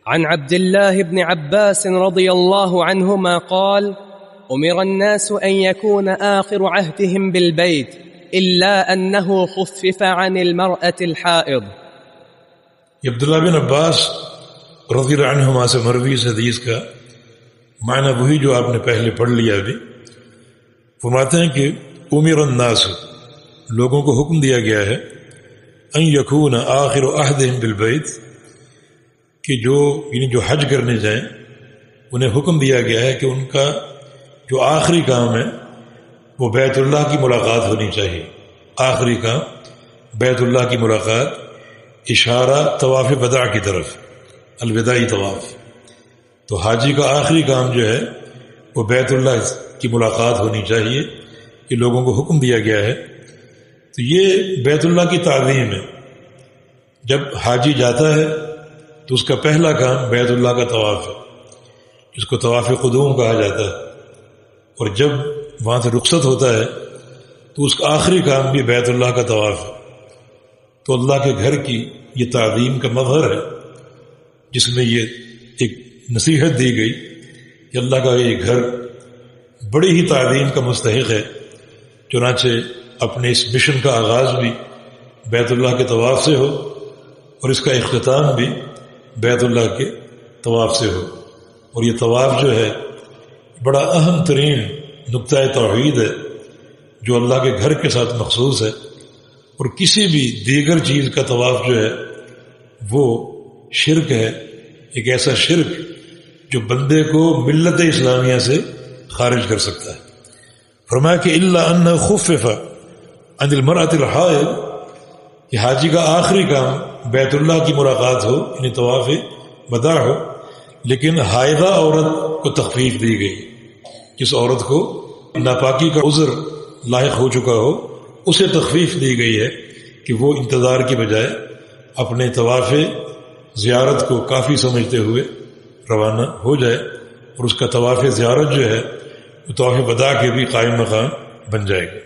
عن عبد الله بن عباس رضي الله عنهما قال أمر الناس أن يكون آخر عهدهم بالبيت إلا أنه خفف عن المرأة الحائض. عبداللہ بن عباس رضی اللہ عنہما سے مروی اس حدیث کا معنی وہی جو آپ نے پہلے پڑھ لیا ابھی. فرماتے ہیں کہ امر الناس، لوگوں کو حکم دیا گیا ہے، ان یکون آخر عہدہم بالبیت، کہ جو حج کرنے جائیں انہیں حکم دیا گیا ہے کہ ان کا جو آخری کام ہے وہ بیت اللہ کی ملاقات ہونی چاہیے. آخری کام بیت اللہ کی ملاقات، اشارہ طواف وداع کی طرف، الوداعی طواف. تو حاجی کا آخری کام جو ہے وہ بیت اللہ کی ملاقات ہونی چاہیے، یہ لوگوں کو حکم دیا گیا ہے. تو یہ بیت اللہ کی تعظیم ہے. جب حاجی جاتا ہے تو اس کا پہلا کام بیت اللہ کا طواف ہے، جس کو طواف قدوم کہا جاتا ہے. اور جب وہاں سے رخصت ہوتا ہے تو اس کا آخری کام بھی بیت اللہ کا طواف ہے. تو اللہ کے گھر کی یہ تعظیم کا مظہر ہے، جس میں یہ ایک نصیحت دی گئی کہ اللہ کا یہ گھر بڑی ہی تعظیم کا مستحق ہے. چنانچہ اپنے اس مشن کا آغاز بھی بیت اللہ کے طواف سے ہو اور اس کا اختتام بھی بیت اللہ کے طواف سے ہو. اور یہ طواف جو ہے بڑا اہم ترین نقطۂ توحید ہے جو اللہ کے گھر کے ساتھ مخصوص ہے. اور کسی بھی دیگر چیز کا طواف جو ہے وہ شرک ہے، ایک ایسا شرک جو بندے کو ملت اسلامیہ سے خارج کر سکتا ہے. فرمایا کہ الا ان خفف عن المرأة الحائض، کہ حاجی کا آخری کام بیت اللہ کی ملاقات ہو، یعنی طواف وداع ہو، لیکن حائضہ عورت کو تخفیف دی گئی. جس عورت کو ناپاکی کا عذر لاحق ہو چکا ہو اسے تخفیف دی گئی ہے کہ وہ انتظار کی بجائے اپنے طواف زیارت کو کافی سمجھتے ہوئے روانہ ہو جائے، اور اس کا طواف زیارت جو ہے وہ طواف وداع کے بھی قائم مقام بن جائے گا.